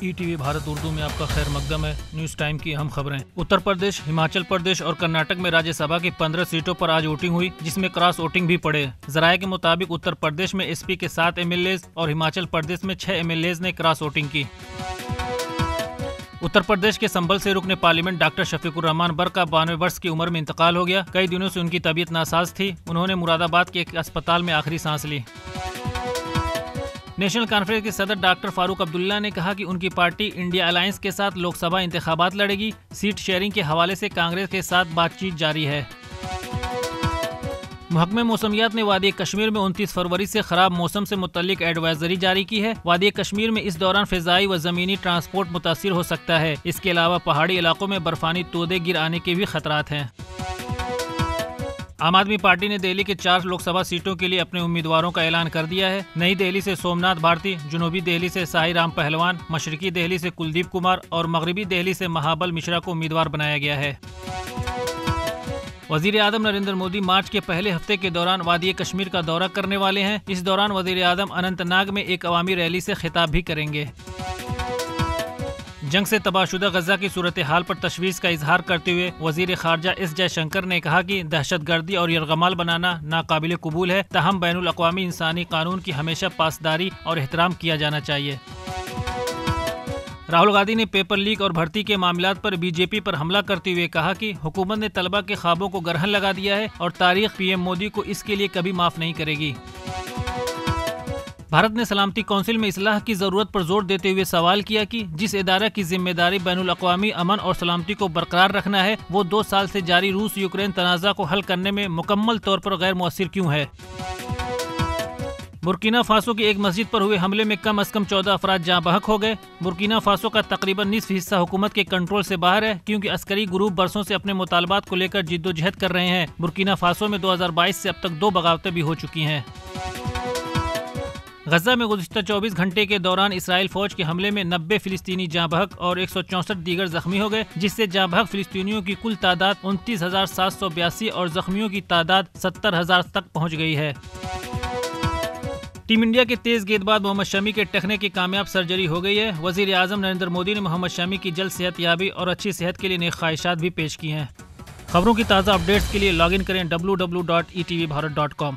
E T V Bharat Urdu میں آپ کا خیر مقدم ہے۔ نیوز ٹائم کی اہم خبریں۔ اتر پردیش، ہماچل پردیش اور کرناٹک میں راجیہ سبھا کی 15 سیٹوں پر آج ووٹنگ ہوئی، جس میں کراس ووٹنگ بھی پڑے۔ ذرائع کے مطابق اتر پردیش میں ایس پی کے 7 ایم ایل ایز اور ہماچل پردیش میں 6 ایم ایل ایز نے کراس ووٹنگ کی۔ اتر پردیش کے سنبھل سے رکن پارلیمنٹ ڈاکٹر شفیق الرحمان برق کا 92 برس کی عمر میں انتقال ہو گیا۔ کئی دنوں سے ان کی طبیعت ناساز تھی۔ انہوں نے مراد آباد کے ایک اسپتال میں آخری سانس لی۔ نیشنل کانفرنس کے صدر ڈاکٹر فاروق عبداللہ نے کہا کہ ان کی پارٹی انڈیا الائنس کے ساتھ لوک سبھا انتخابات لڑے گی۔ سیٹ شیئرنگ کے حوالے سے کانگریس کے ساتھ بات چیت جاری ہے۔ محکمہ موسمیات نے وادی کشمیر میں 29 فروری سے خراب موسم سے متعلق ایڈوائزری جاری کی ہے۔ وادی کشمیر میں اس دوران فضائی و زمینی ٹرانسپورٹ متاثر ہو سکتا ہے۔ اس کے علاوہ پہاڑی علاقوں میں برفانی تودے گر آنے کے بھی خطرات ہیں۔ عام آدمی پارٹی نے دہلی کے 4 لوک سبھا سیٹوں کے لیے اپنے امیدواروں کا اعلان کر دیا ہے۔ نئی دہلی سے سومناتھ بھارتی، جنوبی دہلی سے سائی رام پہلوان، مشرقی دہلی سے کلدیپ کمار اور مغربی دہلی سے مہابل مشرا کو امیدوار بنایا گیا ہے۔ وزیر اعظم نریندر مودی مارچ کے پہلے ہفتے کے دوران وادی کشمیر کا دورہ کرنے والے ہیں۔ اس دوران وزیر اعظم اننت ناگ میں ایک عوامی ریلی سے خطاب بھی کریں گے۔ جنگ سے تباہ شدہ غزہ کی صورتحال پر تشویش کا اظہار کرتے ہوئے وزیر خارجہ ایس جے شنکر نے کہا کہ دہشت گردی اور یرغمال بنانا ناقابل قبول ہے، تاہم بین الاقوامی انسانی قانون کی ہمیشہ پاسداری اور احترام کیا جانا چاہیے۔ راہل گاندھی نے پیپر لیک اور بھرتی کے معاملات پر بی جے پی پر حملہ کرتے ہوئے کہا کہ حکومت نے طلبہ کے خوابوں کو گرہن لگا دیا ہے اور تاریخ پی ایم مودی کو اس کے لیے کبھی معاف نہیں کرے گی۔ بھارت نے سلامتی کونسل میں اصلاح کی ضرورت پر زور دیتے ہوئے سوال کیا کہ جس ادارہ کی ذمہ داری بین الاقوامی امن اور سلامتی کو برقرار رکھنا ہے، وہ 2 سال سے جاری روس یوکرین تنازع کو حل کرنے میں مکمل طور پر غیر مؤثر کیوں ہے؟ برکینا فاسو کی ایک مسجد پر ہوئے حملے میں کم از کم 14 افراد جاں بحق ہو گئے۔ برکینا فاسو کا تقریباً نصف حصہ حکومت کے کنٹرول سے باہر ہے، کیونکہ عسکری گروپ برسوں سے اپنے مطالبات کو لے کر جد و جہد کر رہے ہیں۔ برکینا فاسو میں 2022 سے اب تک 2 بغاوتیں بھی ہو چکی ہیں۔ غزہ میں گزشتہ 24 گھنٹے کے دوران اسرائیل فوج کے حملے میں 90 فلسطینی جاں بحق اور 164 دیگر زخمی ہو گئے، جس سے جاں بحق فلسطینیوں کی کل تعداد 29,782 اور زخمیوں کی تعداد 70,000 تک پہنچ گئی ہے۔ ٹیم انڈیا کے تیز گیند باز محمد شمی کے ٹخنے کی کامیاب سرجری ہو گئی ہے۔ وزیر اعظم نریندر مودی نے محمد شمی کی جلد صحت یابی اور اچھی صحت کے لیے نیک خواہشات بھی پیش کی ہیں۔ خبروں کی تازہ اپڈیٹس کے لیے لاگ ان کریں www.etvbharat.com۔